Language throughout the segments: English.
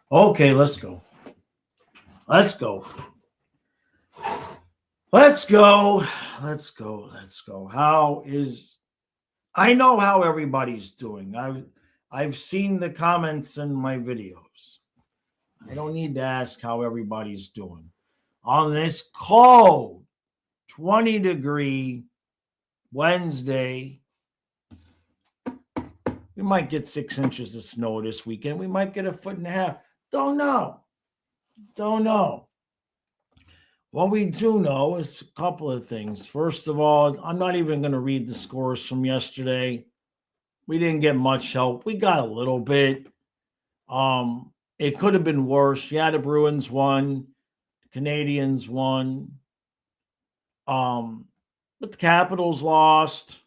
Okay, let's go. Let's go. Let's go. Let's go. Let's go. I know how everybody's doing. I've seen the comments in my videos. I don't need to ask how everybody's doing. On this cold 20-degree Wednesday, we might get 6 inches of snow this weekend. We might get a foot and a half. Don't know. Don't know. What we do know is a couple of things. First of all, I'm not even going to read the scores from yesterday. We didn't get much help. We got a little bit. It could have been worse. Yeah, the Bruins won. The Canadians won. But the Capitals lost.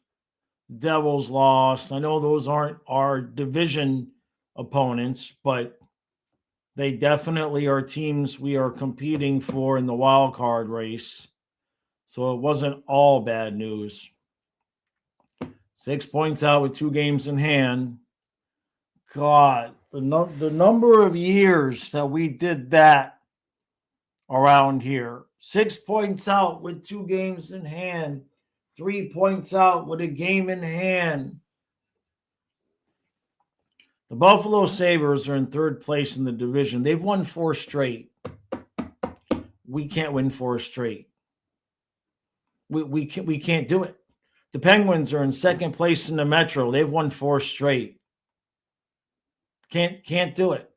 The Devils lost. I know those aren't our division opponents, but they definitely are teams we are competing for in the wild card race. So it wasn't all bad news. 6 points out with 2 games in hand. God, the number of years that we did that around here. 6 points out with 2 games in hand. 3 points out with a game in hand. The Buffalo Sabres are in 3rd place in the division. They've won 4 straight. We can't win 4 straight. We can't do it. The Penguins are in 2nd place in the Metro. They've won 4 straight. Can't do it.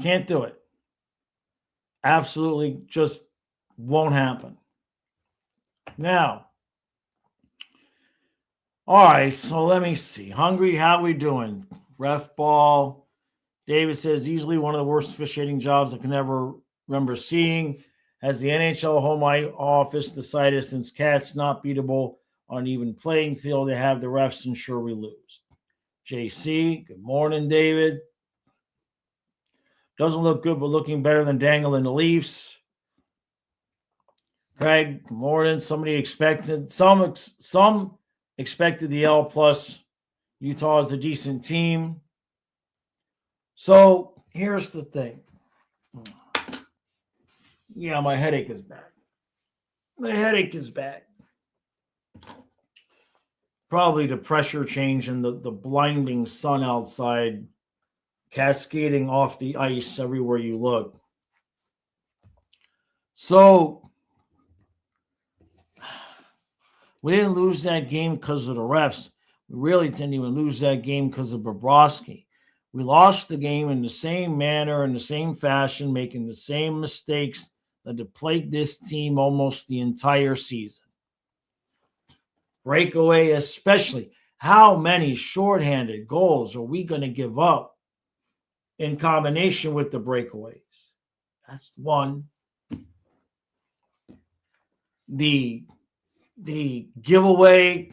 Can't do it. Absolutely just won't happen. Now, all right, so let me see. Hungry, how we doing? Ref ball. David says, easily one of the worst officiating jobs I can ever remember seeing. Has the NHL home office decided since Cat's not beatable on an even playing field, they have the refs ensure we lose? JC, good morning, David. Doesn't look good, but looking better than Dangle and the Leafs. Craig, good morning. Some expected the L plus. Utah is a decent team. So here's the thing. Yeah, my headache is back. My headache is back. Probably the pressure change and the blinding sun outside cascading off the ice everywhere you look. So we didn't lose that game because of the refs. We really didn't even lose that game because of Bobrovsky. We lost the game in the same manner, in the same fashion, making the same mistakes that have plagued this team almost the entire season. Breakaway especially. How many shorthanded goals are we going to give up in combination with the breakaways? That's one. The giveaway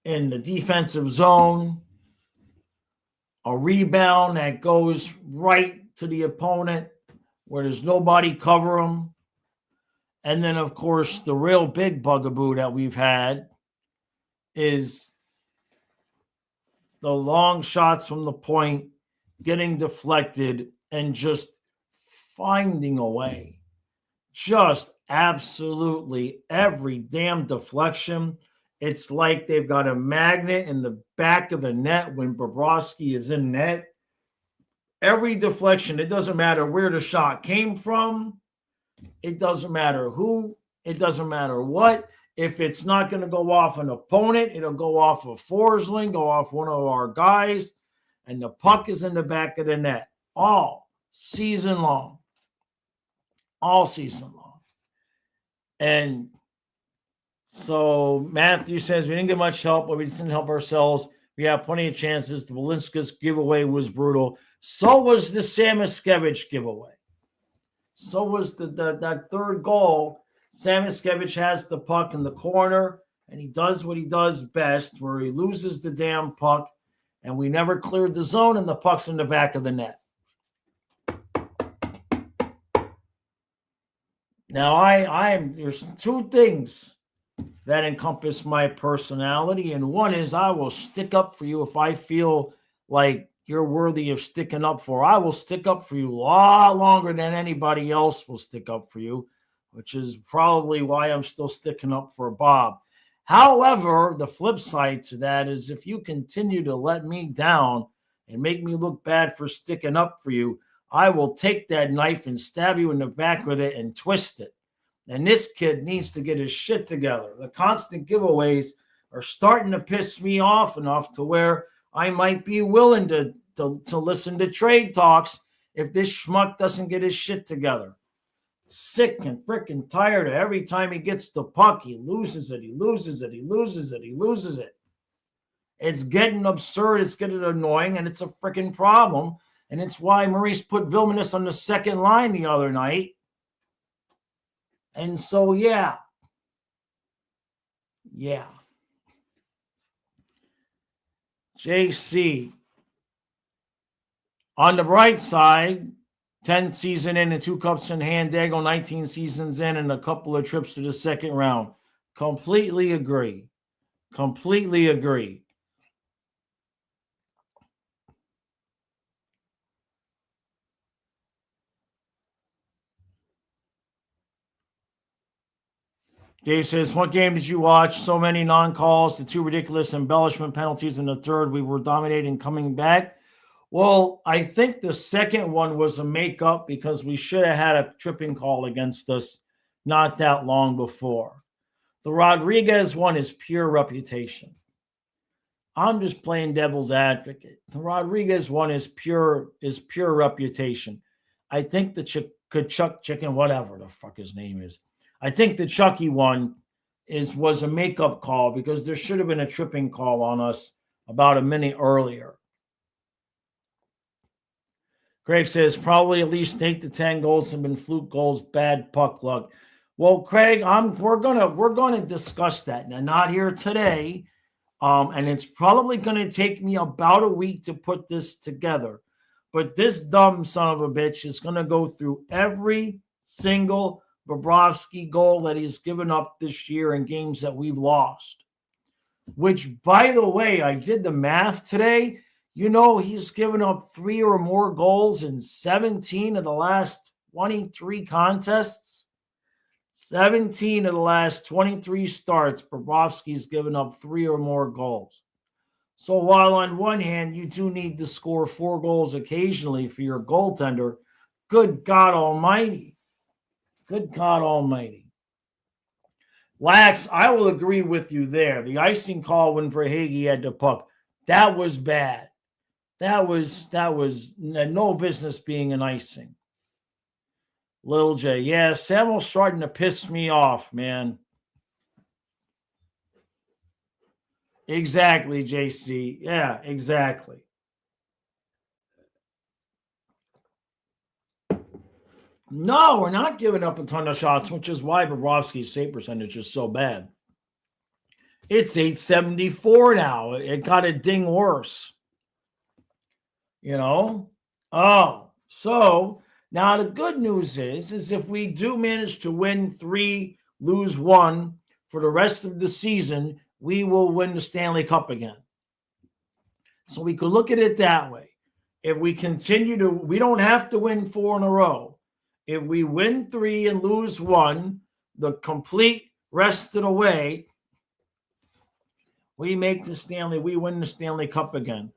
in the defensive zone, a rebound that goes right to the opponent where there's nobody cover them. And then, of course, the real big bugaboo that we've had is the long shots from the point getting deflected and just finding a way. Just absolutely every damn deflection. It's like they've got a magnet in the back of the net when Bobrovsky is in net. Every deflection, it doesn't matter where the shot came from. It doesn't matter who. It doesn't matter what. If it's not going to go off an opponent, it'll go off a Forsling, go off one of our guys, and the puck is in the back of the net all season long. All season long. And so Matthew says, we didn't get much help, but we didn't help ourselves. We have plenty of chances. The Wolinskas giveaway was brutal. So was the Samoskevich giveaway. So was that third goal. Samoskevich has the puck in the corner, and he does what he does best, where he loses the damn puck, and we never cleared the zone, and the puck's in the back of the net. Now, there's 2 things that encompass my personality, and one is I will stick up for you if I feel like you're worthy of sticking up for. I will stick up for you a lot longer than anybody else will stick up for you, which is probably why I'm still sticking up for Bob. However, the flip side to that is if you continue to let me down and make me look bad for sticking up for you, I will take that knife and stab you in the back with it and twist it. And this kid needs to get his shit together. The constant giveaways are starting to piss me off enough to where I might be willing to listen to trade talks if this schmuck doesn't get his shit together. Sick and freaking tired of every time he gets the puck, he loses it, he loses it, he loses it, he loses it. It's getting absurd, it's getting annoying, and it's a freaking problem. And it's why Maurice put Vilmanis on the second line the other night. And so, yeah. JC. On the bright side, 10 season in and 2 cups in hand, Dago 19 seasons in and a couple of trips to the second round. Completely agree. Dave says, what game did you watch? So many non-calls, the 2 ridiculous embellishment penalties in the third. We were dominating coming back. Well, I think the second one was a makeup because we should have had a tripping call against us not that long before. The Rodriguez one is pure reputation. I'm just playing devil's advocate. The Rodriguez one is pure reputation. I think the Kachuk chicken, whatever the fuck his name is. I think the Chucky one was a makeup call because there should have been a tripping call on us about a minute earlier. Craig says probably at least 8 to 10 goals have been fluke goals, bad puck luck. Well, Craig, we're gonna discuss that. Now, not here today, and it's probably gonna take me about a week to put this together. But this dumb son of a bitch is gonna go through every single Bobrovsky goal that he's given up this year in games that we've lost. Which, by the way, I did the math today. You know, he's given up 3 or more goals in 17 of the last 23 contests. 17 of the last 23 starts, Bobrovsky's given up 3 or more goals. So while on one hand, you do need to score 4 goals occasionally for your goaltender, good God Almighty. Good God Almighty. Lax, I will agree with you there. The icing call when Verhaeghe had the puck, that was bad. That was no business being an icing. Lil J, yeah, Samuel's starting to piss me off, man. Exactly, JC. Yeah, exactly. No, we're not giving up a ton of shots, which is why Bobrovsky's save percentage is so bad. It's 874 now. It got a ding worse. You know? Oh, so now the good news is if we do manage to win 3, lose 1 for the rest of the season, we will win the Stanley Cup again. So we could look at it that way. If we continue to, we don't have to win 4 in a row. If we win 3 and lose 1, the complete rest of the way, we win the Stanley Cup again.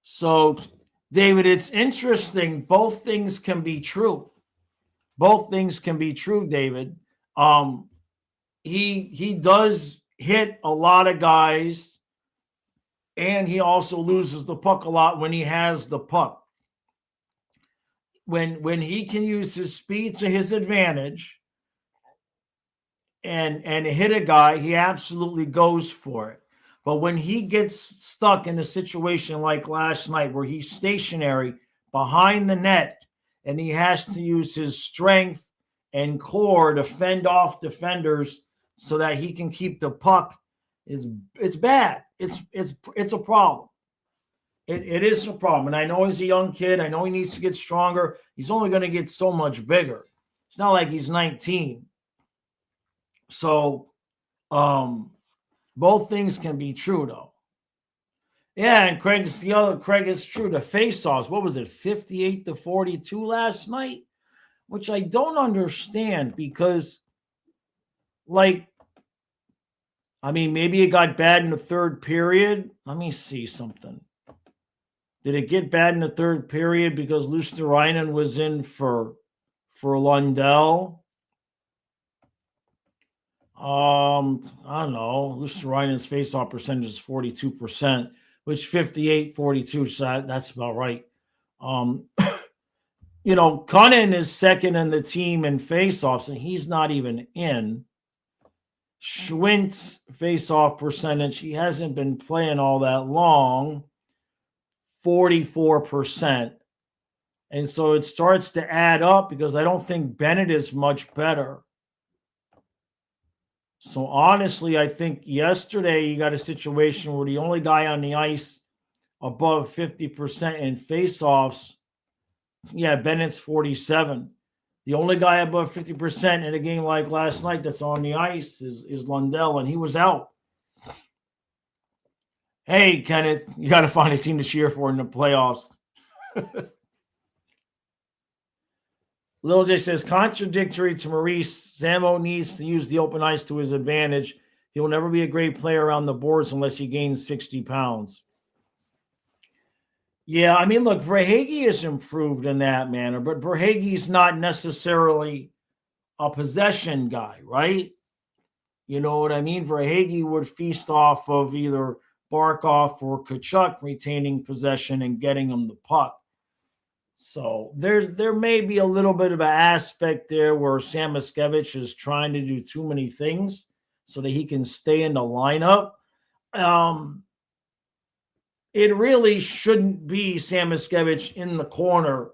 So, David, it's interesting. Both things can be true. David. He does hit a lot of guys, and he also loses the puck a lot when he has the puck. When he can use his speed to his advantage and hit a guy, he absolutely goes for it. But when he gets stuck in a situation like last night where he's stationary behind the net and he has to use his strength and core to fend off defenders so that he can keep the puck, it's bad. It's a problem. It is a problem. And I know he's a young kid. I know he needs to get stronger. He's only going to get so much bigger. It's not like he's 19. So, both things can be true, though. Yeah, and Craig, it's true. The face-offs, what was it, 58-42 last night? Which I don't understand because, like, I mean, maybe it got bad in the third period. Let me see something. Did it get bad in the third period because Luosterainen was in for Lundell? I don't know. Luosterainen's face-off percentage is 42%, which 58-42, so that's about right. Cunnin is second in the team in face-offs, and he's not even in. Schwindt's face-off percentage, he hasn't been playing all that long, 44%. And so it starts to add up because I don't think Bennett is much better. So honestly, I think yesterday you got a situation where the only guy on the ice above 50% in faceoffs, Bennett's 47. The only guy above 50% in a game like last night that's on the ice is Lundell, and he was out. Hey, Kenneth, you got to find a team to cheer for in the playoffs. Lil J says, contradictory to Maurice, Samo needs to use the open ice to his advantage. He will never be a great player around the boards unless he gains 60 pounds. Yeah, I mean, look, Verhaeghe has improved in that manner, but Verhaeghe's not necessarily a possession guy, right? You know what I mean? Verhaeghe would feast off of either Barkov or Tkachuk retaining possession and getting him the puck. So there may be a little bit of an aspect there where Samoskevich is trying to do too many things so that he can stay in the lineup. It really shouldn't be Samoskevich in the corner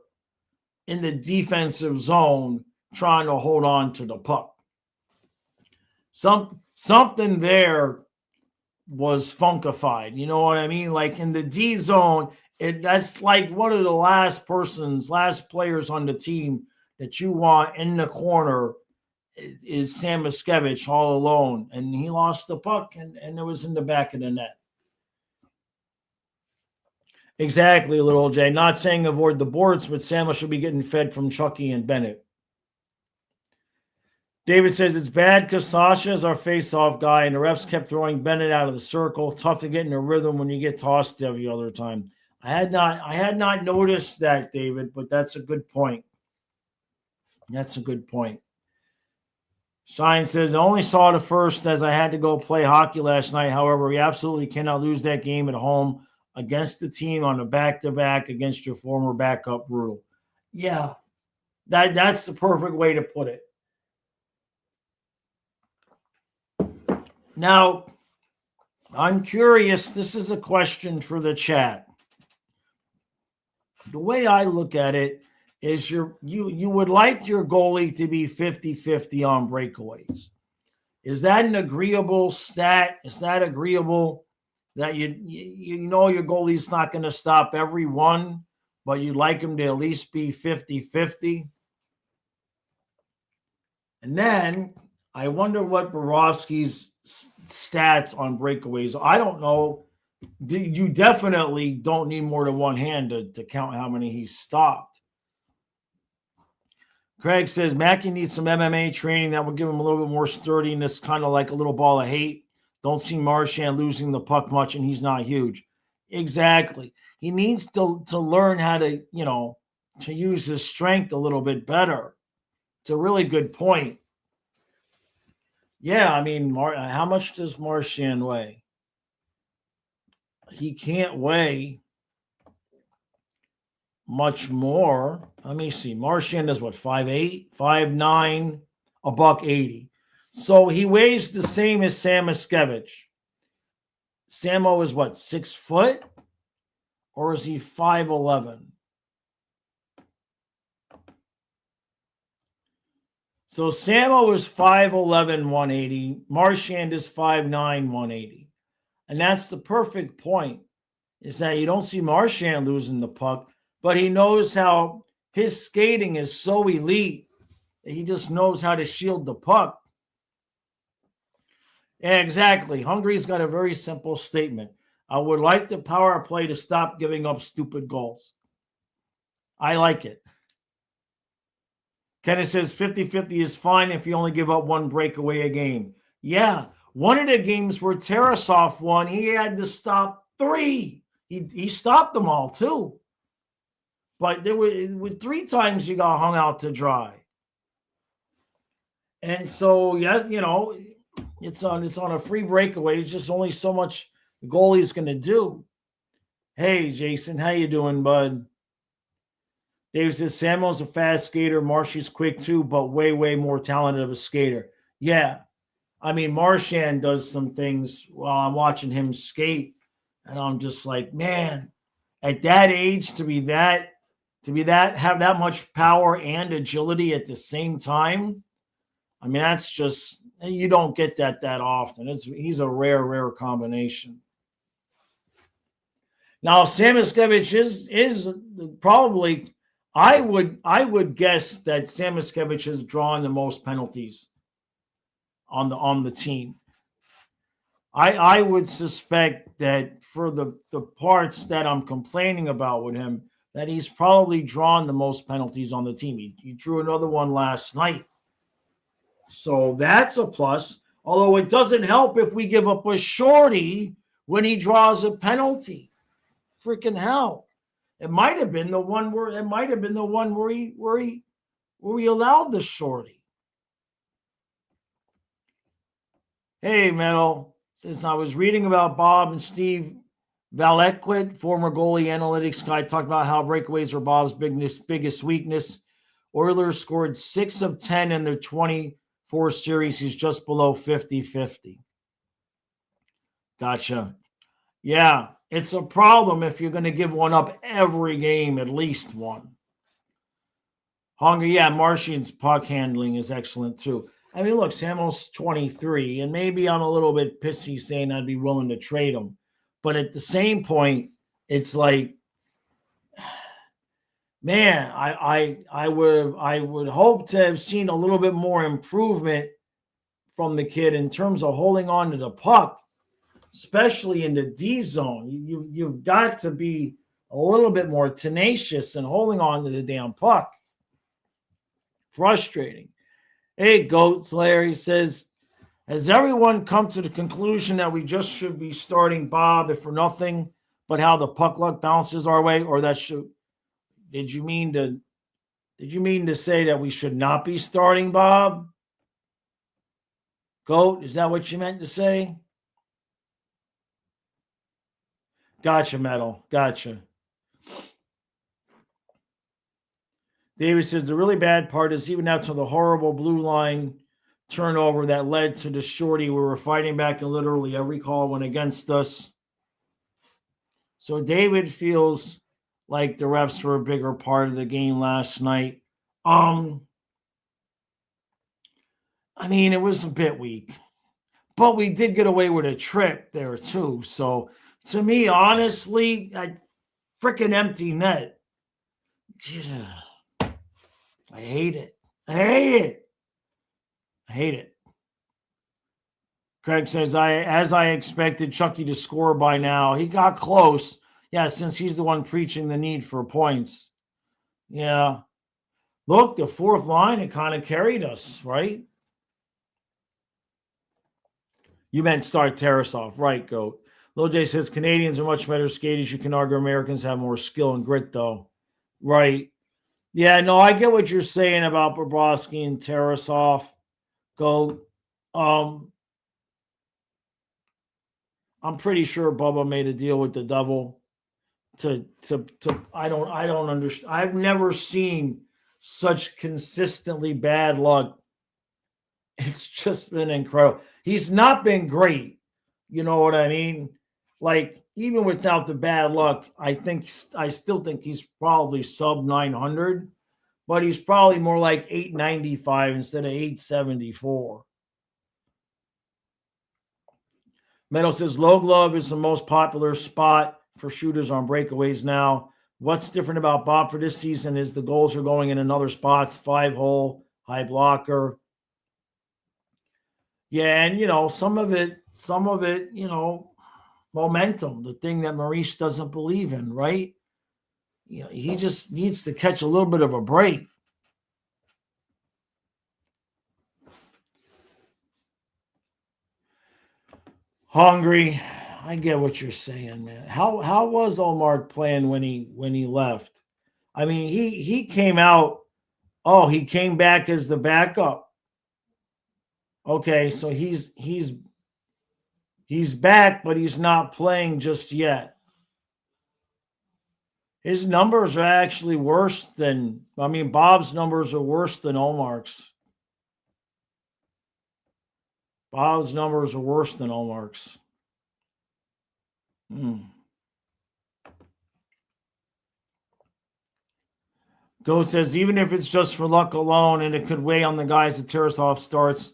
in the defensive zone trying to hold on to the puck. Something there was funkified. You know what I mean? Like in the D zone, that's like one of the last players on the team that you want in the corner is Samoskevich all alone. And he lost the puck and it was in the back of the net. Exactly, little Jay. Not saying avoid the boards, but Samo should be getting fed from Chucky and Bennett. David says it's bad because Sasha is our face-off guy, and the refs kept throwing Bennett out of the circle. Tough to get in a rhythm when you get tossed every other time. I had not noticed that, David, but that's a good point. That's a good point. Shine says, I only saw the first as I had to go play hockey last night. However, we absolutely cannot lose that game at home against the team on a back-to-back against your former backup Brutal. Yeah, that's the perfect way to put it. Now, I'm curious. This is a question for the chat. The way I look at it is you would like your goalie to be 50-50 on breakaways. Is that an agreeable stat? Is that agreeable that you know your goalie's not going to stop every one, but you'd like him to at least be 50-50? And then I wonder what Bobrovsky's stats on breakaways. I don't know. You definitely don't need more than one hand to count how many he stopped. Craig says Mackey needs some MMA training that will give him a little bit more sturdiness, kind of like a little ball of hate. Don't see Marchand losing the puck much, and he's not huge. Exactly. He needs to learn how to, to use his strength a little bit better. It's a really good point. Yeah, I mean, how much does Marchand weigh? He can't weigh much more. Let me see. Marchand is what, 5'8", 5'9", $180. So he weighs the same as Samoskevich. Samo is what, 6 foot? Or is he 5'11"? So Samo is 5'11", 180. Marchand is 5'9", 180. And that's the perfect point, is that you don't see Marchand losing the puck, but he knows how his skating is so elite that he just knows how to shield the puck. Yeah, exactly. Hungary's got a very simple statement. I would like the power play to stop giving up stupid goals. I like it. Kenneth says 50-50 is fine if you only give up one breakaway a game. Yeah, one of the games where Tarasov won, he had to stop 3. He stopped them all too. But there were 3 times he got hung out to dry. And so, yes, it's on a free breakaway. It's just only so much the goalie's going to do. Hey, Jason, how you doing, bud? Dave says Samuel's a fast skater. Marshy's quick too, but way, way more talented of a skater. Yeah. I mean, Marchand does some things while I'm watching him skate, and I'm just like, man, at that age to have that much power and agility at the same time. I mean, that's just, you don't get that often. He's a rare combination. Now, Samoskevich is probably, I would guess that Samoskevich has drawn the most penalties on the team. I would suspect that for the parts that I'm complaining about with him, that he's probably drawn the most penalties on the team. He drew another one last night. So that's a plus. Although it doesn't help if we give up a shorty when he draws a penalty. Freaking hell. It might have been the one where he allowed the shorty. Hey, Metal. Since I was reading about Bob and Steve Valequid, former goalie analytics guy, talked about how breakaways are Bob's biggest weakness. Oilers scored 6 of 10 in their 24 series. He's just below 50-50. Gotcha. Yeah, it's a problem if you're going to give one up every game, at least one. Hunger, yeah, Martian's puck handling is excellent too. I mean, look, Samuel's 23, and maybe I'm a little bit pissy saying I'd be willing to trade him. But at the same point, it's like, man, I would hope to have seen a little bit more improvement from the kid in terms of holding on to the puck, especially in the D zone. You've got to be a little bit more tenacious and holding on to the damn puck. Frustrating. Hey, Goats, Larry says, has everyone come to the conclusion that we just should be starting Bob if for nothing but how the puck luck bounces our way? Or that should, did you mean to say that we should not be starting Bob? Goat, is that what you meant to say? Gotcha, Metal. Gotcha. David says the really bad part is even after the horrible blue line turnover that led to the shorty, we were fighting back and literally every call went against us. So David feels like the refs were a bigger part of the game last night. I mean, it was a bit weak, but we did get away with a trip there too. So to me, honestly, I freaking empty net. Yeah. I hate it. Craig says, as I expected Chucky to score by now. He got close. Yeah, since he's the one preaching the need for points. Yeah. Look, the fourth line, it kind of carried us, right? You meant start Tarasov. Right, Goat. Lil J says, Canadians are much better skaters. You can argue Americans have more skill and grit, though. Right. Yeah, no, I get what you're saying about Bobrovsky and Tarasov. Goat. I'm pretty sure Bubba made a deal with the devil to I don't understand. I've never seen such consistently bad luck. It's just been incredible. He's not been great. You know what I mean? Like, even without the bad luck, I still think he's probably sub 900, but he's probably more like 895 instead of 874. Meadow says low glove is the most popular spot for shooters on breakaways now. What's different about Bob for this season is the goals are going in another spots, 5-hole, high blocker. Yeah, and some of it, momentum, the thing that Maurice doesn't believe in, right? You know, he just needs to catch a little bit of a break. Hungry. I get what you're saying, man. How was Omar playing when he left? I mean, he came out. Oh, he came back as the backup. Okay, so he's back, but he's not playing just yet. His numbers are actually worse than, I mean, Bob's numbers are worse than Omar's. Bob's numbers are worse than Omar's. Goat says, even if it's just for luck alone and it could weigh on the guys that Tarasov starts,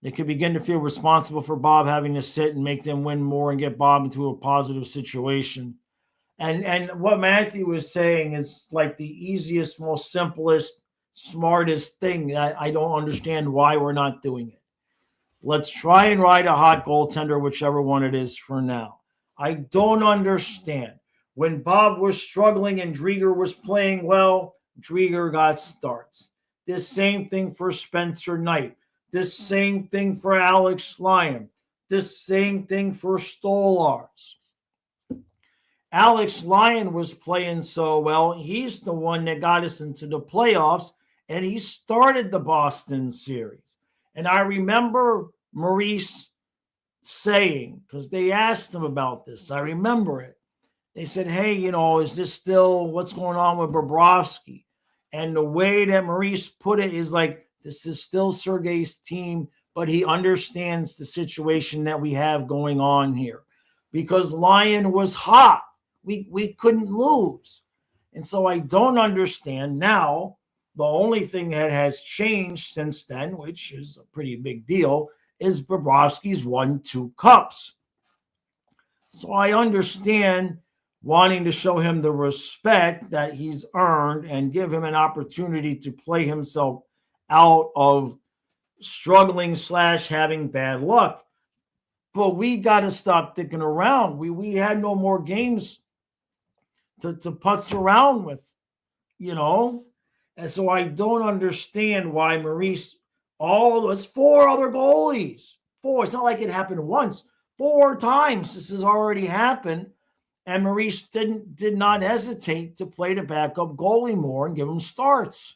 they could begin to feel responsible for Bob having to sit and make them win more and get Bob into a positive situation. And what Matthew was saying is like the easiest, most simplest, smartest thing that I don't understand why we're not doing it. Let's try and ride a hot goaltender, whichever one it is for now. I don't understand. When Bob was struggling and Drieger was playing well, Drieger got starts. This same thing for Spencer Knight. This same thing for Alex Lyon. This same thing for Stolars. Alex Lyon was playing so well. He's the one that got us into the playoffs, and he started the Boston series. And I remember Maurice saying, because they asked him about this, I remember it. They said, hey, you know, is this still what's going on with Bobrovsky? And the way that Maurice put it is like, this is still Sergei's team, but he understands the situation that we have going on here. Because Lyon was hot. We couldn't lose. And so I don't understand now. The only thing that has changed since then, which is a pretty big deal, is Bobrovsky's won 2 cups. So I understand wanting to show him the respect that he's earned and give him an opportunity to play himself out of struggling / having bad luck. But we got to stop dicking around. We had no more games to putz around with, you know? And so I don't understand why Maurice, it's 4 other goalies. 4. It's not like it happened once. 4 times this has already happened. And Maurice did not hesitate to play the backup goalie more and give him starts.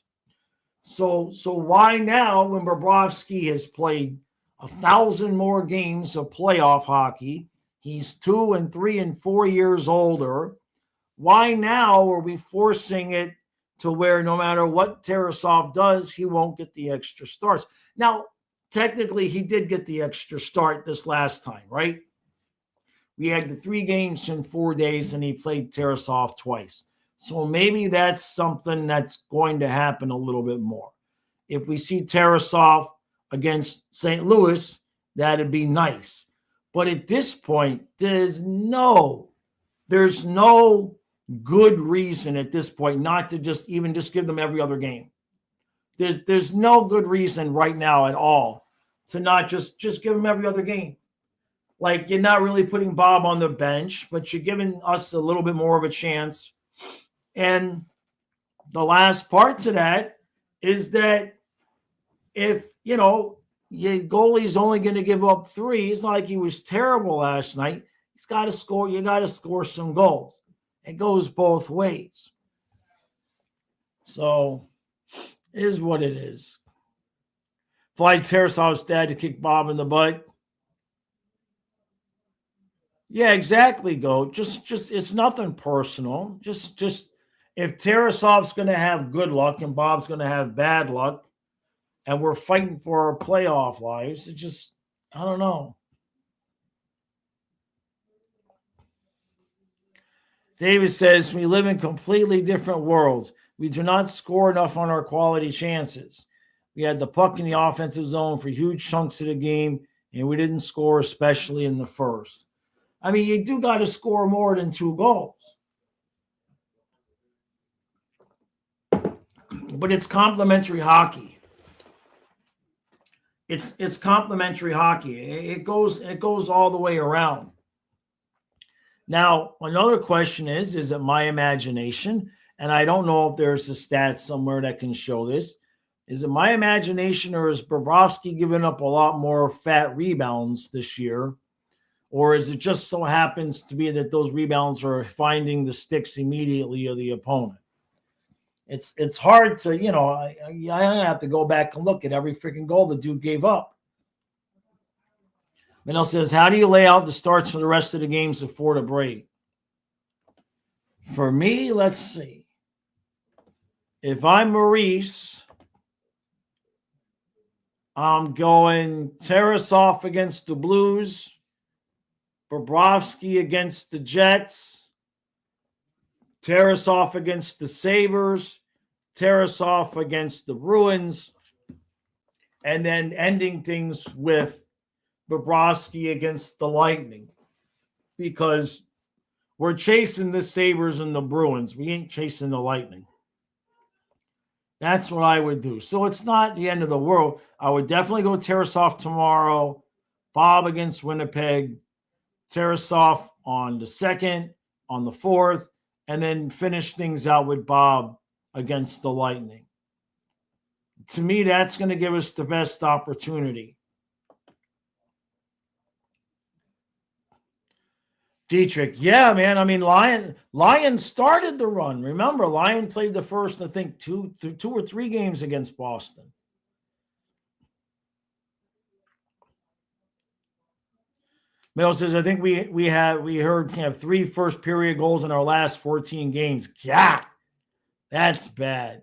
So why now, when Bobrovsky has played 1,000 more games of playoff hockey, he's 2 and 3 and 4 years older, why now are we forcing it to where no matter what Tarasov does, he won't get the extra starts? Now, technically, he did get the extra start this last time, right? We had the 3 games in 4 days, and he played Tarasov twice. So maybe that's something that's going to happen a little bit more. If we see Tarasov against St. Louis, that'd be nice. But at this point, there's no good reason at this point not to just give them every other game. There's no good reason right now at all to not just give them every other game. Like, you're not really putting Bob on the bench, but you're giving us a little bit more of a chance. And the last part to that is that if, you know, your goalie's only going to give up 3, it's not like he was terrible last night. He's got to score. You got to score some goals. It goes both ways. So it is what it is. Fly Tarasov's dad to kick Bob in the butt. Yeah, exactly, Goat. Just it's nothing personal. Just if Tarasov's going to have good luck and Bob's going to have bad luck, and we're fighting for our playoff lives, it just, I don't know. David says, we live in completely different worlds. We do not score enough on our quality chances. We had the puck in the offensive zone for huge chunks of the game, and we didn't score, especially in the first. I mean, you do got to score more than 2 goals. But it's complementary hockey. It's complementary hockey. It goes all the way around. Now, another question is it my imagination? And I don't know if there's a stat somewhere that can show this. Is it my imagination, or is Bobrovsky giving up a lot more fat rebounds this year? Or is it just so happens to be that those rebounds are finding the sticks immediately of the opponent? It's hard to, I have to go back and look at every freaking goal the dude gave up. Mel says, how do you lay out the starts for the rest of the games before the break? For me, let's see. If I'm Maurice, I'm going Tarasov against the Blues, Bobrovsky against the Jets, Tarasov against the Sabres, Tarasov against the Bruins, and then ending things with Bobrovsky against the Lightning, because we're chasing the Sabres and the Bruins. We ain't chasing the Lightning. That's what I would do. So it's not the end of the world. I would definitely go Tarasov tomorrow, Bob against Winnipeg, Tarasov on the 2nd, on the 4th, and then finish things out with Bob against the Lightning. To me, that's going to give us the best opportunity. Dietrich, yeah, man. I mean, Lion started the run. Remember, Lion played the first, I think, two or three games against Boston. Mel says, I think we heard 3 first period goals in our last 14 games. Yeah, that's bad.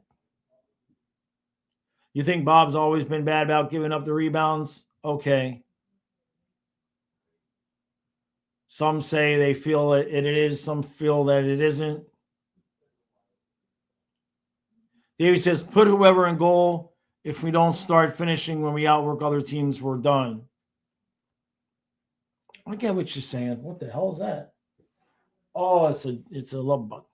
You think Bob's always been bad about giving up the rebounds? Okay. Some say they feel it is. Some feel that it isn't. Davey says, put whoever in goal. If we don't start finishing when we outwork other teams, we're done. I get what you're saying. What the hell is that? Oh, it's a love bug.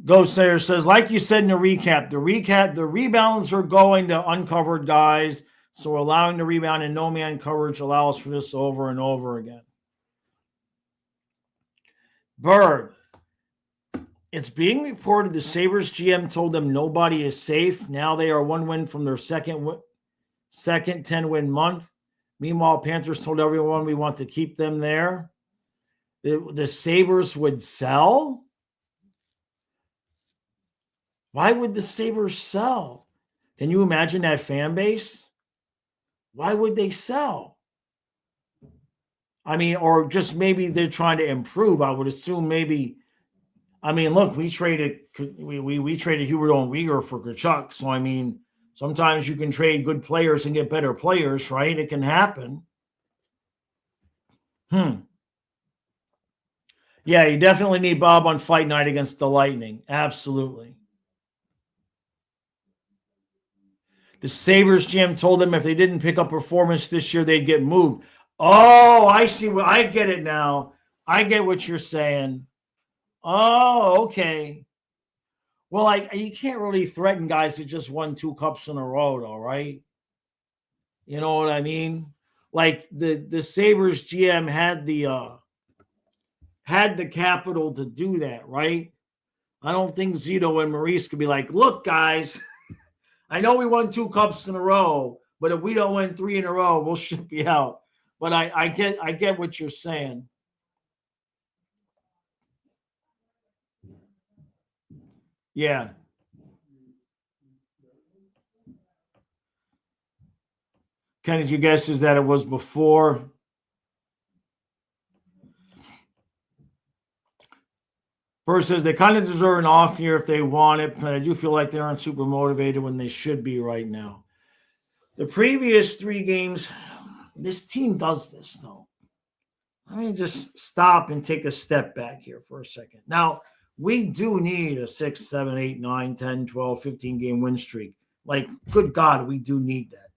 Ghost Sayer says, like you said in the rebounds are going to uncovered guys. So allowing the rebound in no-man coverage allows for this over and over again. Bird, it's being reported the Sabres GM told them nobody is safe. Now they are 1 win from their second 10-win month. Meanwhile, Panthers told everyone we want to keep them there. The Sabres would sell? Why would the Sabres sell? Can you imagine that fan base? Why would they sell? I mean, or just maybe they're trying to improve. I would assume maybe. I mean, look, we traded Huberdeau and Weegar for Tkachuk. So I mean, sometimes you can trade good players and get better players, right? It can happen. Yeah, you definitely need Bob on fight night against the Lightning. Absolutely. The Sabres GM told them if they didn't pick up performance this year, they'd get moved. Oh, I see. I get it now. I get what you're saying. Oh, okay. Well, you can't really threaten guys who just won 2 cups in a row, though, right? You know what I mean? Like the Sabres GM had the capital to do that, right? I don't think Zito and Maurice could be like, look, guys, I know we won 2 cups in a row, but if we don't win 3 in a row, we'll ship you out. But I get what you're saying. Yeah. Ken, did you guess is that it was before? First says they kind of deserve an off year if they want it, but I do feel like they aren't super motivated when they should be right now. The previous 3 games, this team does this, though. Let me just stop and take a step back here for a second. Now, we do need a 6, 7, 8, 9, 10, 12, 15 game win streak. Like, good God, we do need that.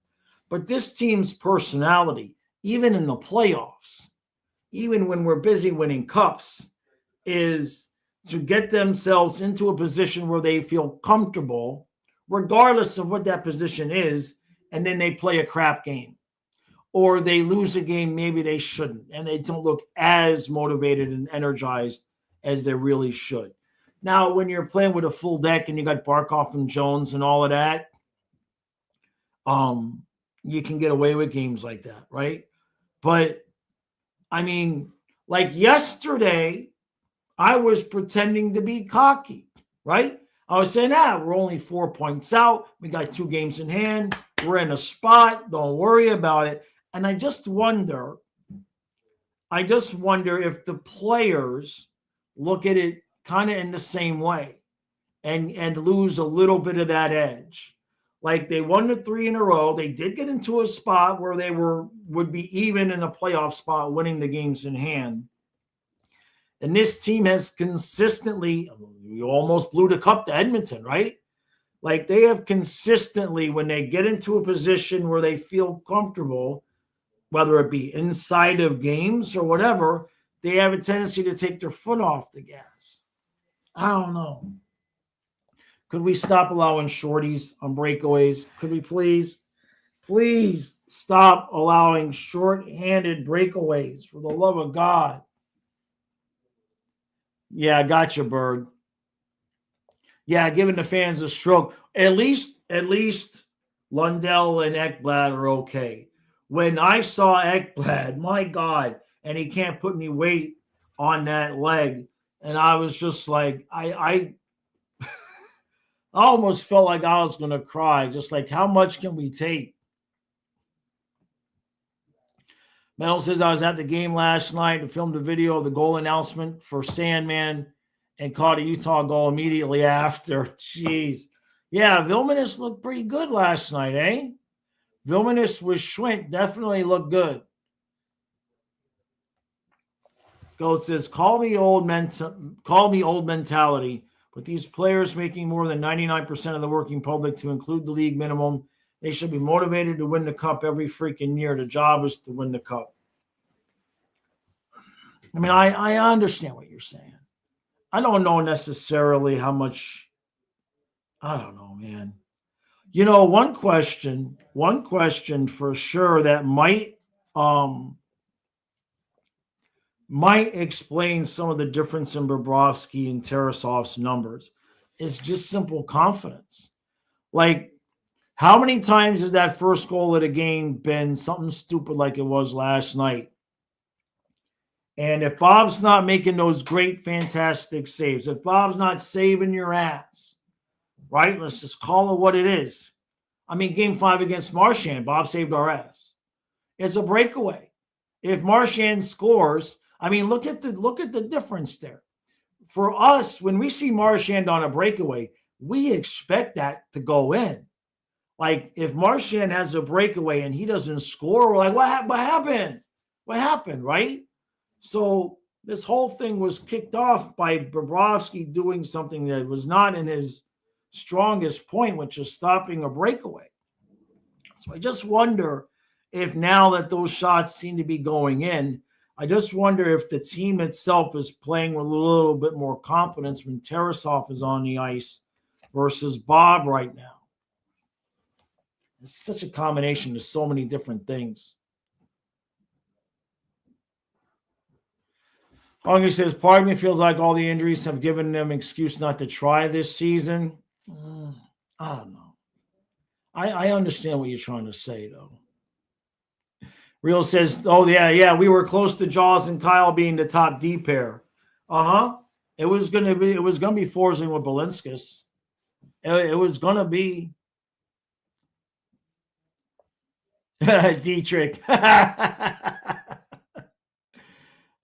But this team's personality, even in the playoffs, even when we're busy winning cups, is to get themselves into a position where they feel comfortable, regardless of what that position is, and then they play a crap game. or they lose a game maybe they shouldn't, and they don't look as motivated and energized as they really should. Now, when you're playing with a full deck and you got Barkov and Jones and all of that, you can get away with games like that, right? But I mean, like yesterday, I was pretending to be cocky, right? I was saying, we're only 4 points out. We got 2 games in hand. We're in a spot. Don't worry about it. And I just wonder if the players look at it kind of in the same way and lose a little bit of that edge. Like they won the 3 in a row. They did get into a spot where they would be even in a playoff spot, winning the games in hand. And this team has consistently, we almost blew the cup to Edmonton, right? Like they have consistently, when they get into a position where they feel comfortable, whether it be inside of games or whatever, they have a tendency to take their foot off the gas. I don't know. Could we stop allowing shorties on breakaways? Could we please stop allowing short-handed breakaways, for the love of God? Yeah, I got you, Bird. Yeah, giving the fans a stroke. At least Lundell and Ekblad are okay. When I saw Ekblad, my God, and he can't put any weight on that leg, and I was just like, I almost felt like I was going to cry. Just like, how much can we take? Mel says, I was at the game last night and filmed a video of the goal announcement for Sandman and caught a Utah goal immediately after. Jeez. Yeah, Vilmanis looked pretty good last night, eh? Vilmanis with Schwint definitely looked good. Goat says, call me old mentality, but these players making more than 99% of the working public to include the league minimum, they should be motivated to win the cup every freaking year. The job is to win the cup. I mean, I understand what you're saying. I don't know necessarily how much. I don't know, man. You know, one question for sure that might explain some of the difference in Bobrovsky and Tarasov's numbers is just simple confidence. Like, how many times has that first goal of the game been something stupid like it was last night? And if Bob's not making those great, fantastic saves, if Bob's not saving your ass, right? Let's just call it what it is. I mean, game 5 against Marchand, Bob saved our ass. It's a breakaway. If Marchand scores, I mean, look at the difference there. For us, when we see Marchand on a breakaway, we expect that to go in. Like, if Marchand has a breakaway and he doesn't score, we're like, what happened? What happened, right? So this whole thing was kicked off by Bobrovsky doing something that was not in his strongest point, which is stopping a breakaway. So I just wonder if now that those shots seem to be going in, I just wonder if the team itself is playing with a little bit more confidence when Tarasov is on the ice versus Bob right now. It's such a combination of so many different things. Hungry says, part of me feels like all the injuries have given them an excuse not to try this season. I don't know. I understand what you're trying to say, though. Real says, oh, yeah, we were close to Jaws and Kyle being the top D pair. It was gonna be Forsling with Belinskas. It was gonna be Dietrich.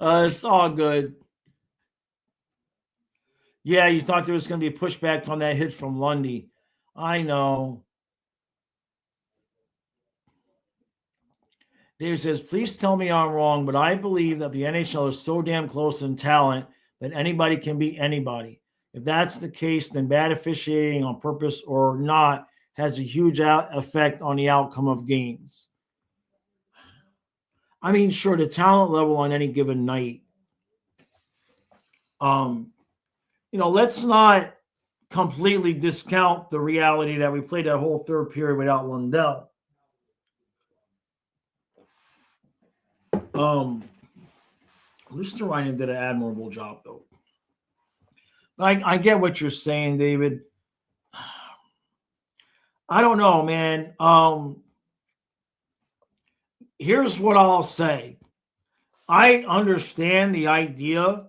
It's all good. Yeah, you thought there was going to be a pushback on that hit from Lundy. I know. Dave says, please tell me I'm wrong, but I believe that the NHL is so damn close in talent that anybody can beat anybody. If that's the case, then bad officiating on purpose or not has a huge effect on the outcome of games. I mean, sure, the talent level on any given night. Let's not completely discount the reality that we played that whole third period without Lundell. Listerine did an admirable job, though. I get what you're saying, David. I don't know, man. Here's what I'll say. I understand the idea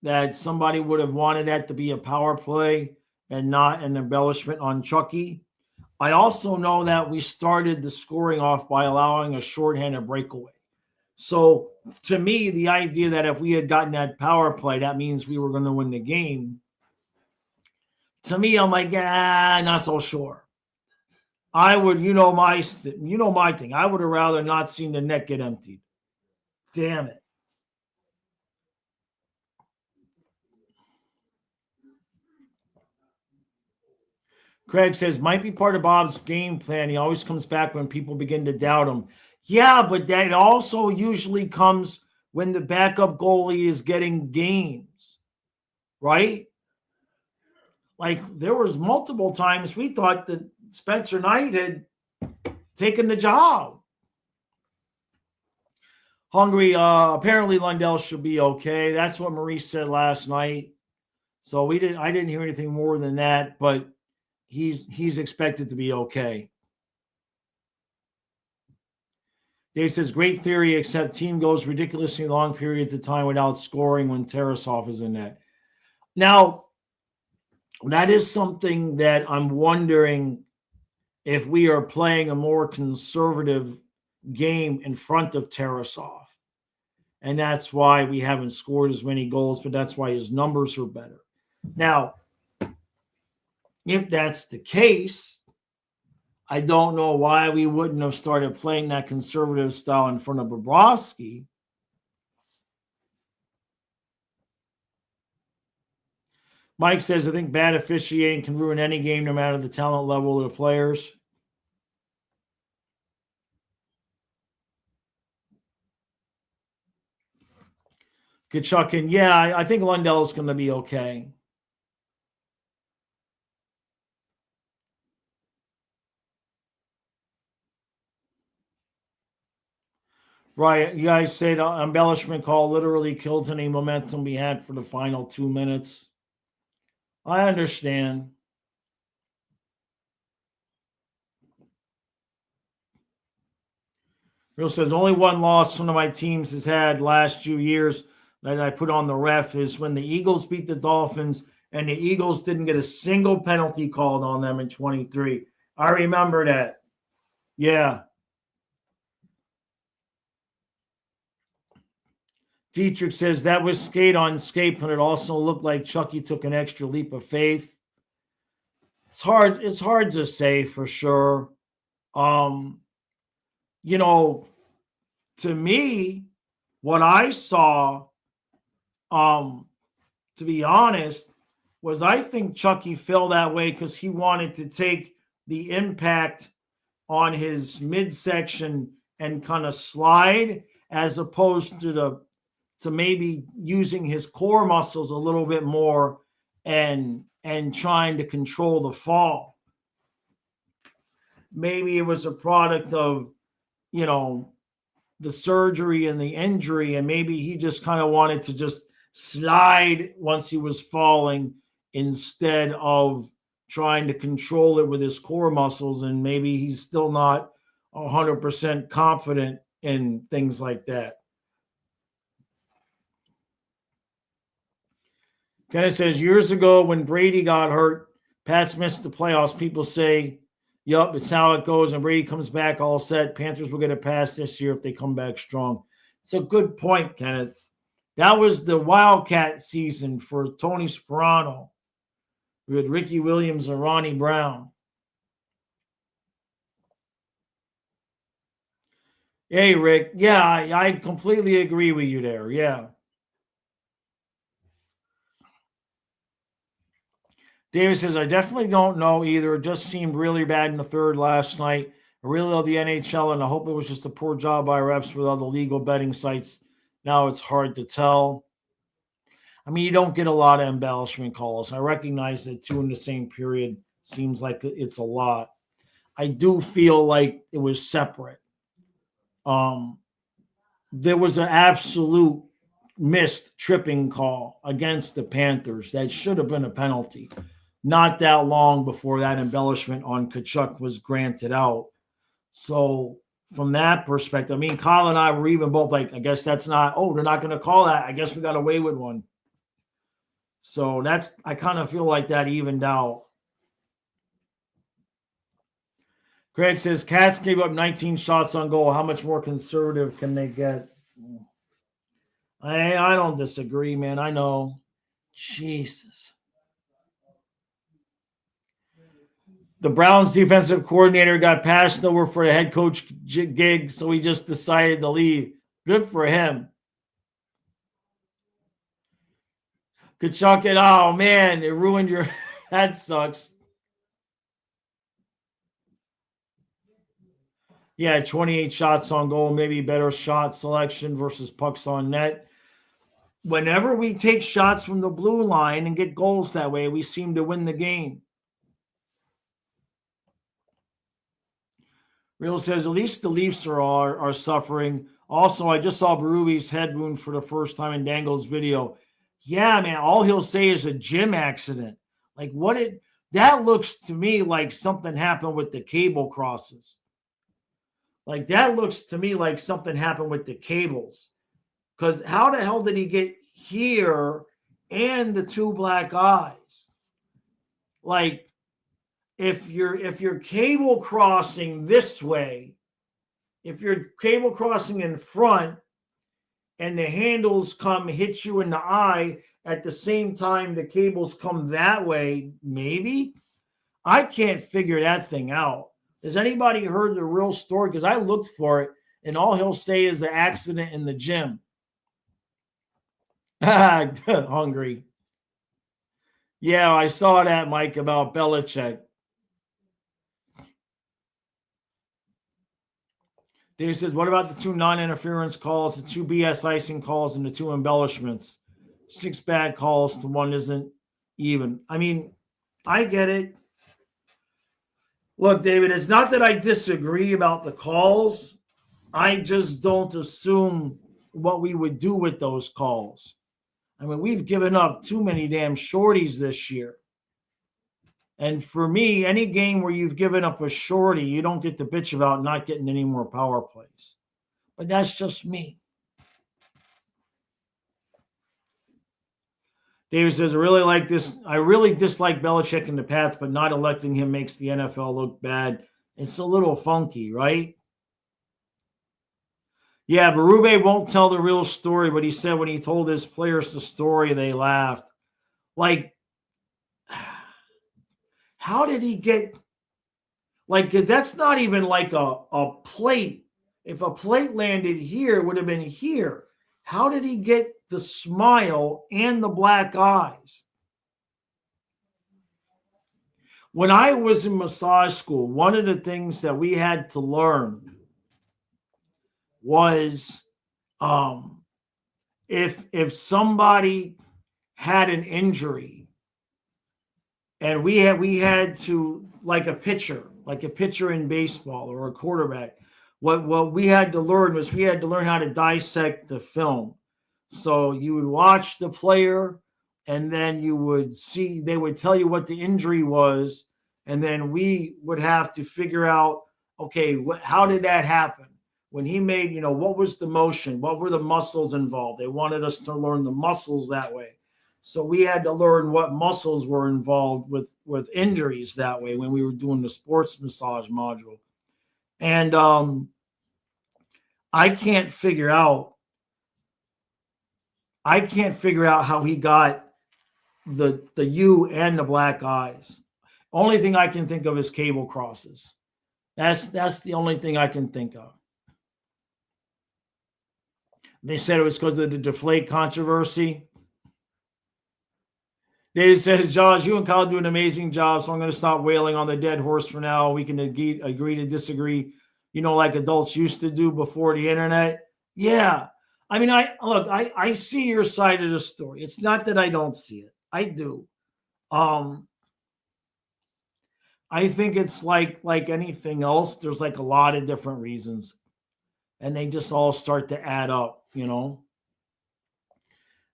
that somebody would have wanted that to be a power play and not an embellishment on Chucky. I also know that we started the scoring off by allowing a shorthanded breakaway. So to me, the idea that if we had gotten that power play, that means we were going to win the game. To me, I'm like, not so sure. I would, my thing. I would have rather not seen the net get emptied. Damn it. Craig says, might be part of Bob's game plan. He always comes back when people begin to doubt him. Yeah, but that also usually comes when the backup goalie is getting games, right? Like there was multiple times we thought that Spencer Knight had taken the job. Hungry, apparently Lundell should be okay. That's what Maurice said last night. So I didn't hear anything more than that, but he's expected to be okay. Dave says, great theory, except team goes ridiculously long periods of time without scoring when Tarasov is in net. Now, that is something that I'm wondering if we are playing a more conservative game in front of Tarasov. And that's why we haven't scored as many goals, but that's why his numbers are better. Now, if that's the case, I don't know why we wouldn't have started playing that conservative style in front of Bobrovsky. Mike says, I think bad officiating can ruin any game no matter the talent level of the players. Kachukin, yeah, I think Lundell is going to be okay. Right, you guys said embellishment call literally killed any momentum we had for the final 2 minutes. I understand. Real says, only one loss one of my teams has had last 2 years that I put on the ref is when the Eagles beat the Dolphins and the Eagles didn't get a single penalty called on them in 23. I remember that. Yeah. Dietrich says that was skate on skate, but it also looked like Chucky took an extra leap of faith. It's hard to say for sure. To me, what I saw, to be honest, was I think Chucky fell that way because he wanted to take the impact on his midsection and kind of slide, as opposed to maybe using his core muscles a little bit more and trying to control the fall. Maybe it was a product of, the surgery and the injury, and maybe he just kind of wanted to just slide once he was falling instead of trying to control it with his core muscles, and maybe he's still not 100% confident in things like that. Kenneth says, years ago when Brady got hurt, Pats missed the playoffs. People say, yup, it's how it goes, and Brady comes back all set. Panthers will get a pass this year if they come back strong. It's a good point, Kenneth. That was the Wildcat season for Tony Sperano with Ricky Williams and Ronnie Brown. Hey, Rick. Yeah, I completely agree with you there. Yeah. David says, I definitely don't know either. It just seemed really bad in the third last night. I really love the NHL, and I hope it was just a poor job by refs with other legal betting sites. Now it's hard to tell. I mean, you don't get a lot of embellishment calls. I recognize that 2 in the same period seems like it's a lot. I do feel like it was separate. there was an absolute missed tripping call against the Panthers that should have been a penalty. Not that long before that embellishment on Tkachuk was granted out. So from that perspective, I mean, Kyle and I were even both like, I guess that's not, they're not going to call that. I guess we got away with one. So I kind of feel like that evened out. Greg says, Cats gave up 19 shots on goal. How much more conservative can they get? I don't disagree, man. I know. Jesus. The Browns defensive coordinator got passed over for the head coach gig, so he just decided to leave. Good for him. Tkachuk it. Oh, man, it ruined your – that sucks. Yeah, 28 shots on goal, maybe better shot selection versus pucks on net. Whenever we take shots from the blue line and get goals that way, we seem to win the game. Real says, at least the Leafs are suffering. Also, I just saw Berube's head wound for the first time in Dangle's video. Yeah, man, all he'll say is a gym accident. Like, that looks to me like something happened with the cable crosses. Like, that looks to me like something happened with the cables. Because how the hell did he get here and the two black eyes? Like, if you're cable crossing this way, if you're cable crossing in front and the handles come hit you in the eye at the same time the cables come that way, maybe. I can't figure that thing out. Has anybody heard the real story? Because I looked for it, and all he'll say is the accident in the gym. Hungry. Yeah, I saw that, Mike, about Belichick. Dave says, what about the two non-interference calls, the two BS icing calls, and the two embellishments? 6 bad calls to 1 isn't even. I mean, I get it. Look, David, it's not that I disagree about the calls. I just don't assume what we would do with those calls. I mean, we've given up too many damn shorties this year. And for me, any game where you've given up a shorty, you don't get to bitch about not getting any more power plays. But that's just me. David says, I really dislike Belichick and the Pats, but not electing him makes the NFL look bad. It's a little funky, right? Yeah, Berube won't tell the real story, but he said when he told his players the story, they laughed. Like, how did he get, like, because that's not even like a plate. If a plate landed here, it would have been here. How did he get the smile and the black eyes? When I was in massage school, one of the things that we had to learn was if somebody had an injury and we had to, like a pitcher in baseball or a quarterback, what we had to learn was we had to learn how to dissect the film. So you would watch the player and then you would see, they would tell you what the injury was. And then we would have to figure out, okay, how did that happen? When he made, what was the motion? What were the muscles involved? They wanted us to learn the muscles that way. So we had to learn what muscles were involved with injuries that way when we were doing the sports massage module. And I can't figure out how he got the U and the black eyes. Only thing I can think of is cable crosses. That's the only thing I can think of. They said it was because of the deflate controversy. David says, Josh, you and Kyle do an amazing job, so I'm going to stop wailing on the dead horse for now. We can agree to disagree, like adults used to do before the internet. Yeah. I mean, I see your side of the story. It's not that I don't see it. I do. I think it's like anything else. There's like a lot of different reasons. and they just all start to add up,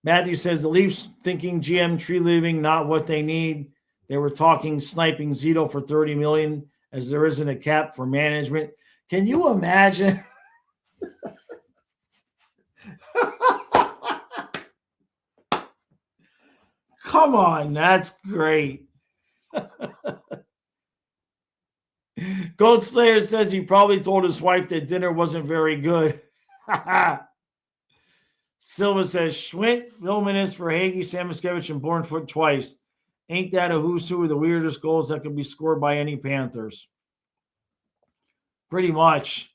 Matthew says the Leafs thinking GM tree leaving, not what they need. They were talking sniping Zito for $30 million as there isn't a cap for management. Can you imagine? Come on, that's great. Gold Slayer says he probably told his wife that dinner wasn't very good. Silva says Schwint, Vilmanis for Hagee, Samoskevich, and Bornfoot twice. Ain't that a who's who of the weirdest goals that could be scored by any Panthers? Pretty much.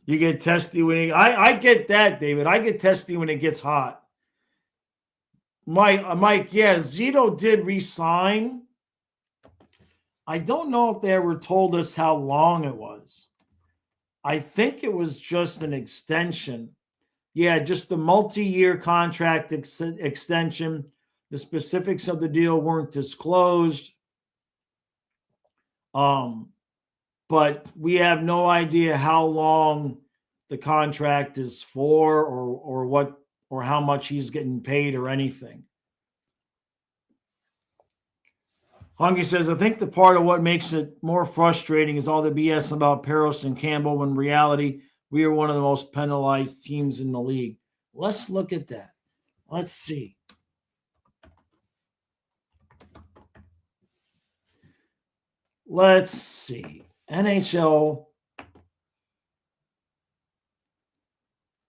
You get testy when I get that, David. I get testy when it gets hot. Mike, yeah, Zito did resign. I don't know if they ever told us how long it was. I think it was just an extension. Yeah, just the multi-year contract extension. The specifics of the deal weren't disclosed. But we have no idea how long the contract is for or what or how much he's getting paid or anything. Hungy says, I think the part of what makes it more frustrating is all the BS about Peros and Campbell when in reality, we are one of the most penalized teams in the league. Let's look at that. Let's see. Let's see. NHL.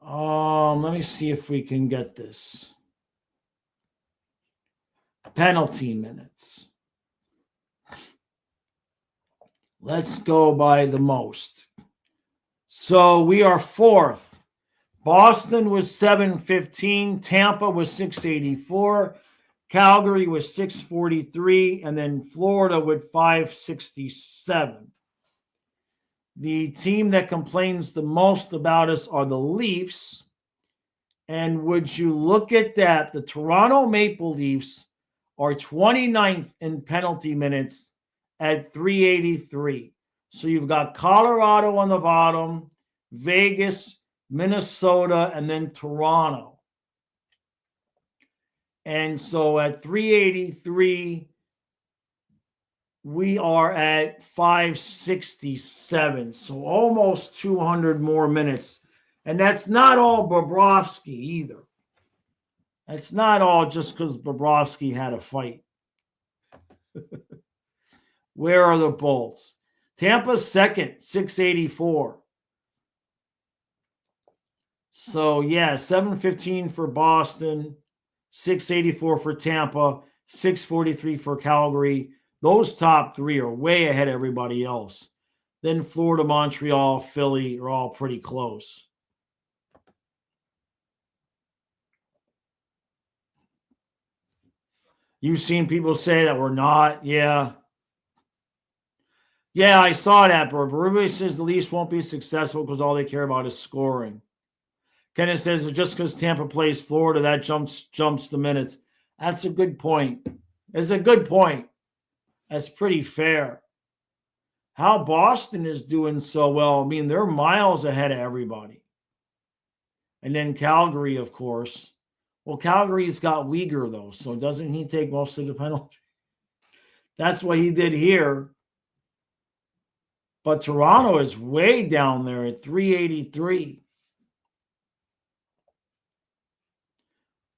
Let me see if we can get this. Penalty minutes. Let's go by the most. So we are fourth. Boston was 715. Tampa was 684. Calgary was 643. And then Florida with 567. The team that complains the most about us are the Leafs. And would you look at that? The Toronto Maple Leafs are 29th in penalty minutes at 383. So you've got Colorado on the bottom, Vegas, Minnesota, and then Toronto. And so at 383, we are at 567. So almost 200 more minutes. And that's not all Bobrovsky either. That's not all just because Bobrovsky had a fight. Where are the Bolts? Tampa's second, 684. So, yeah, 715 for Boston, 684 for Tampa, 643 for Calgary. Those top three are way ahead of everybody else. Then Florida, Montreal, Philly are all pretty close. You've seen people say that we're not. Yeah. Yeah, I saw that, but Berube says the Leafs won't be successful because all they care about is scoring. Kenneth says just because Tampa plays Florida, that jumps the minutes. That's a good point. It's a good point. That's pretty fair. How Boston is doing so well, I mean, they're miles ahead of everybody. And then Calgary, of course. Well, Calgary's got Uyghur, though, so doesn't he take most of the penalty? That's what he did here. But Toronto is way down there at 383.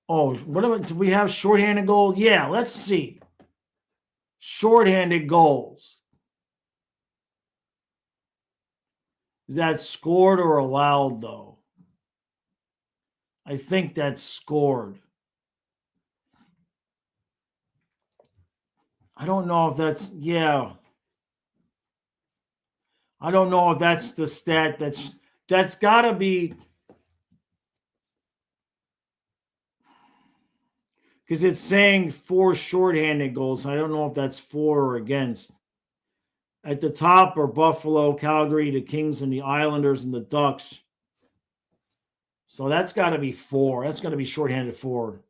Oh, what about, do we have shorthanded goal? Yeah, let's see. Shorthanded goals. Is that scored or allowed, though? I think that's scored. I don't know if that's, yeah. I don't know if that's the stat that's got to be, because it's saying 4 shorthanded goals. I don't know if that's for or against. At the top are Buffalo, Calgary, the Kings, and the Islanders, and the Ducks. So that's got to be 4. That's going to be shorthanded 4.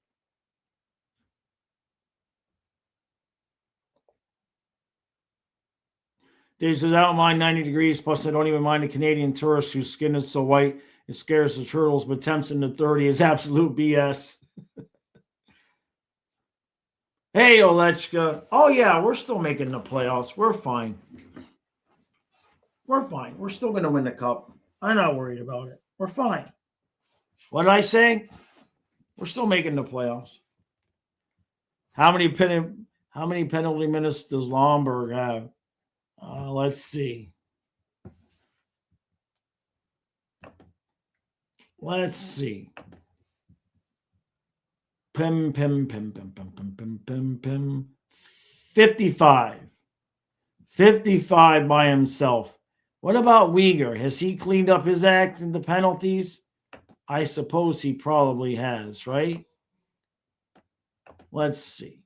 Dave says, I don't mind 90 degrees. Plus, I don't even mind a Canadian tourist whose skin is so white it scares the turtles, but temps in the 30 is absolute BS. Hey, Olechka. Oh, yeah, we're still making the playoffs. We're fine. We're fine. We're still going to win the cup. I'm not worried about it. We're fine. What did I say? We're still making the playoffs. How many penalty minutes does Lomberg have? Let's see. Let's see. Pim. 55. 55 by himself. What about Uyghur? Has he cleaned up his act in the penalties? I suppose he probably has, right? Let's see.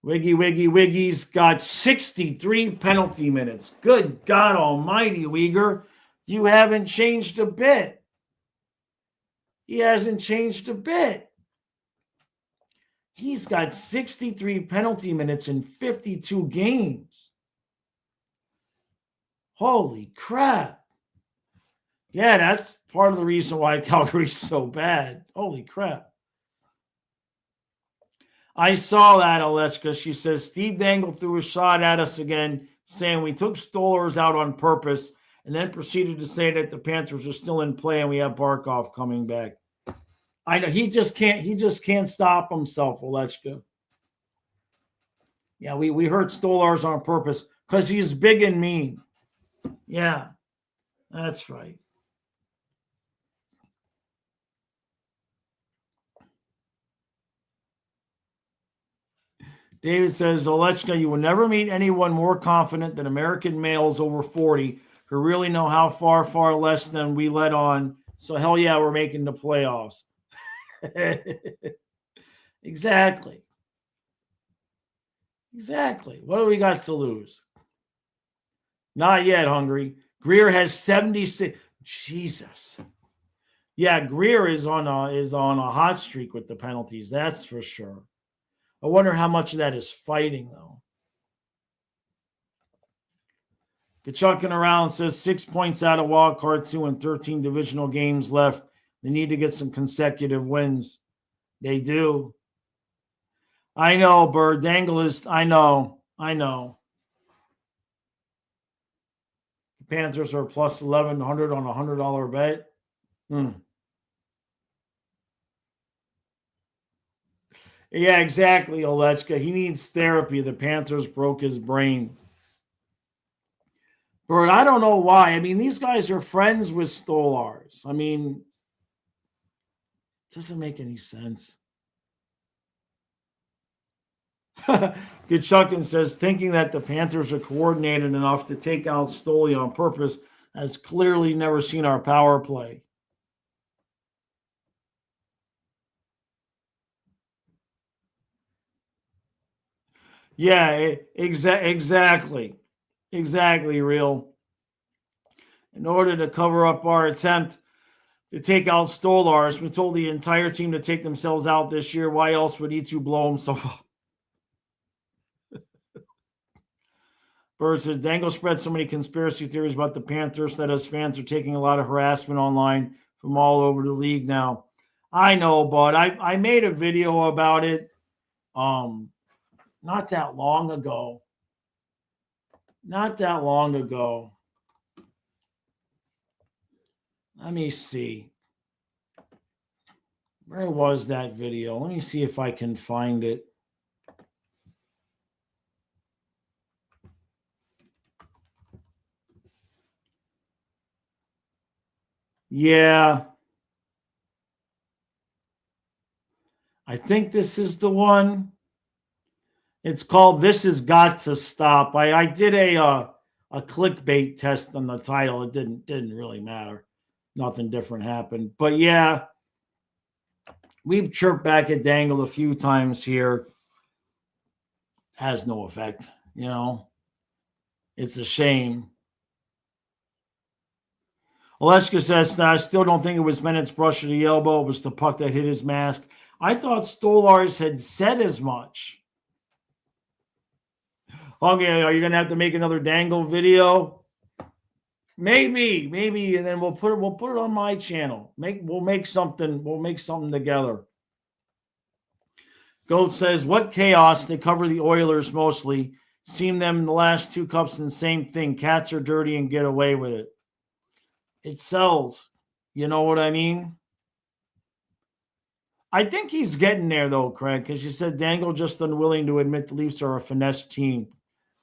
Wiggy's got 63 penalty minutes. Good God almighty, Uyghur. You haven't changed a bit. He hasn't changed a bit. He's got 63 penalty minutes in 52 games. Holy crap. Yeah, that's part of the reason why Calgary's so bad. Holy crap. I saw that, Alechka. She says, Steve Dangle threw a shot at us again, saying we took Stolarz out on purpose, and then proceeded to say that the Panthers are still in play and we have Barkov coming back. I know he just can't stop himself, Olechka. Yeah, we hurt Stolarz on purpose because he's big and mean. Yeah, that's right. David says, Olechka, you will never meet anyone more confident than American males over 40 who really know how far less than we let on. So hell yeah, we're making the playoffs. Exactly. What do we got to lose? Not yet, Hungry. Greer has 76. Jesus. Yeah, Greer is on a hot streak with the penalties. That's for sure. I wonder how much of that is fighting, though. Kachucking around says 6 points out of wild card 2 and 13 divisional games left. They need to get some consecutive wins. They do. I know, Bird. Dangle is. I know. The Panthers are plus 1,100 on a $100 bet. Yeah, exactly, Olechka. He needs therapy. The Panthers broke his brain. Bird, I don't know why. I mean, these guys are friends with Stolarz. I mean, it doesn't make any sense. Good Chuckin says, thinking that the Panthers are coordinated enough to take out Stoli on purpose has clearly never seen our power play. Yeah, exactly, Real. In order to cover up our attempt to take out Stolarz, we told the entire team to take themselves out this year. Why else would E2 blow himself up? Bird says, Dangle spread so many conspiracy theories about the Panthers that us fans are taking a lot of harassment online from all over the league now. I know, but I made a video about it not that long ago. Let me see. Where was that video? Let me see if I can find it. Yeah. I think this is the one. It's called This Has Got to Stop. I did a clickbait test on the title. It didn't really matter. Nothing different happened. But yeah, we've chirped back at Dangle a few times here. Has no effect, It's a shame. Olechka says, I still don't think it was Bennett's brush to the elbow. It was the puck that hit his mask. I thought Stolarz had said as much. Okay, are you gonna have to make another dangle video? Maybe, and then we'll put it on my channel. We'll make something together. Gold says, what chaos? They cover the Oilers mostly. Seen them in the last 2 cups and same thing. Cats are dirty and get away with it. It sells. You know what I mean? I think he's getting there though, Craig, because you said Dangle just unwilling to admit the Leafs are a finesse team.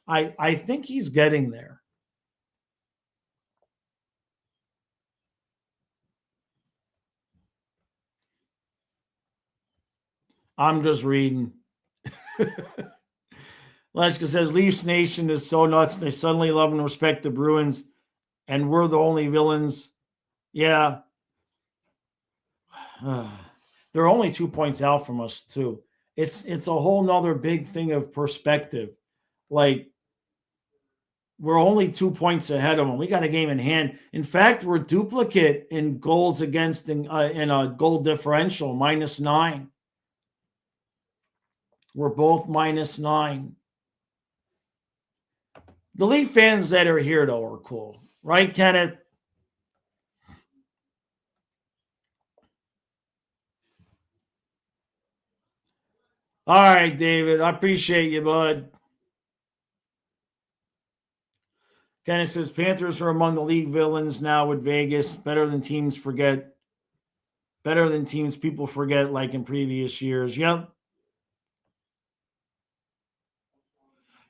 I think he's getting there. I'm just reading. Leshka says, Leafs Nation is so nuts. They suddenly love and respect the Bruins, and we're the only villains. Yeah. They're only 2 points out from us, too. It's a whole nother big thing of perspective. Like, we're only 2 points ahead of them. We got a game in hand. In fact, we're duplicate in goals against in a goal differential, -9. We're both -9. The Leaf fans that are here, though, are cool. Right, Kenneth? All right, David. I appreciate you, bud. Kenneth says, Panthers are among the league villains now with Vegas. Better than teams forget. Better than teams people forget like in previous years. Yep.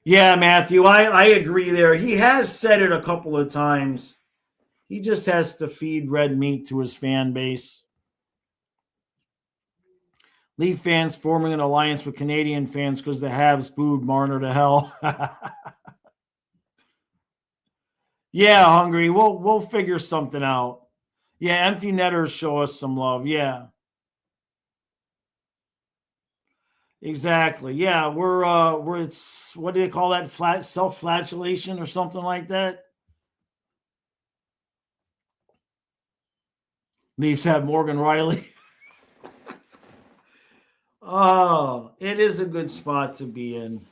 Yeah, Matthew, I agree there. He has said it a couple of times. He just has to feed red meat to his fan base. Leaf fans forming an alliance with Canadian fans because the Habs booed Marner to hell. Yeah, Hungry. We'll figure something out. Yeah, empty netters show us some love. Yeah. Exactly. Yeah, we're it's what do they call that? Self-flagellation or something like that. Leafs have Morgan Riley. Oh, it is a good spot to be in.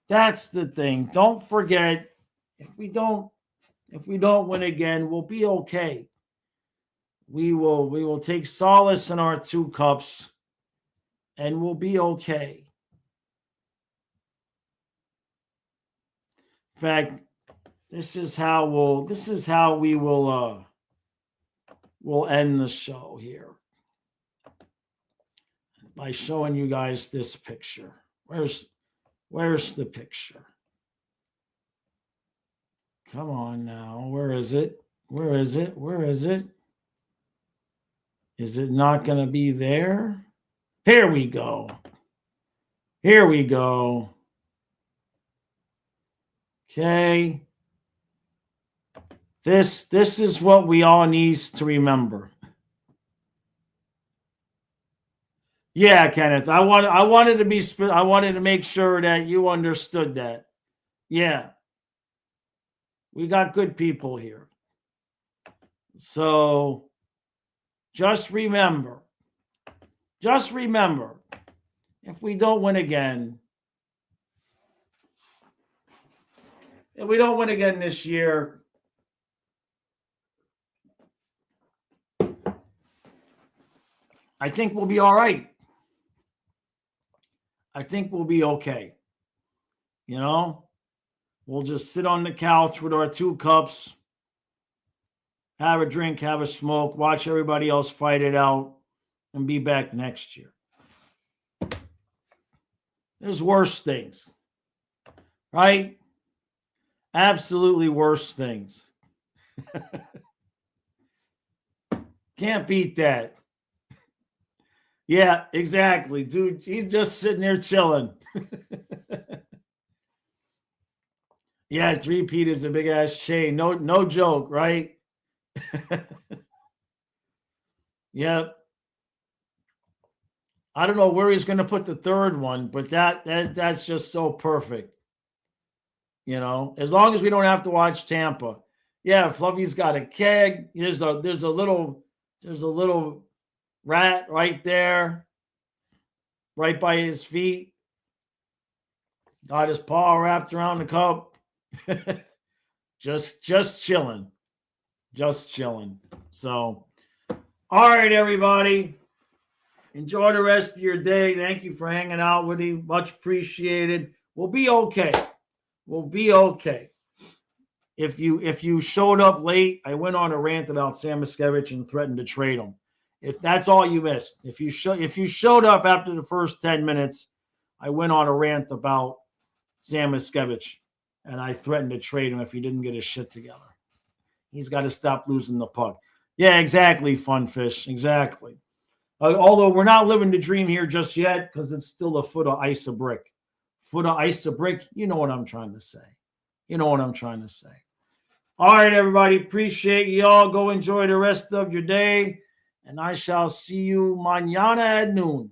That's the thing. Don't forget, if we don't win again, we'll be okay. We will take solace in our 2 cups and we'll be okay. In fact, this is how we will we'll end the show here by showing you guys this picture. Where's the picture? Come on now. Where is it? Where is it? Where is it? Is it not going to be there? Here we go. Here we go. Okay. This is what we all need to remember. Yeah, Kenneth. I wanted to make sure that you understood that. Yeah. We got good people here. So just remember, if we don't win again, this year, I think we'll be all right. I think we'll be okay. You know, we'll just sit on the couch with our 2 cups, have a drink, have a smoke, watch everybody else fight it out, and be back next year. There's worse things, right? Absolutely worse things. Can't beat that. Yeah, exactly, dude. He's just sitting there chilling. Yeah, 3-peat is a big ass chain. No joke, right? Yep. I don't know where he's going to put the 3rd one, but that's just so perfect. You know, as long as we don't have to watch Tampa. Yeah, Fluffy's got a keg. There's a little rat right there, right by his feet. Got his paw wrapped around the cup. just chilling. Just chilling. So, all right, everybody. Enjoy the rest of your day. Thank you for hanging out with me. Much appreciated. We'll be okay. We'll be okay. If you showed up late, I went on a rant about Sam Miskevich and threatened to trade him. If that's all you missed, if you showed up after the first 10 minutes, I went on a rant about Sam Miskevich, and I threatened to trade him if he didn't get his shit together. He's got to stop losing the puck. Yeah, exactly, Funfish. Exactly. Although we're not living the dream here just yet because it's still a foot of ice a brick. Foot of ice a brick. You know what I'm trying to say. You know what I'm trying to say. All right, everybody. Appreciate you all. Go enjoy the rest of your day. And I shall see you mañana at noon.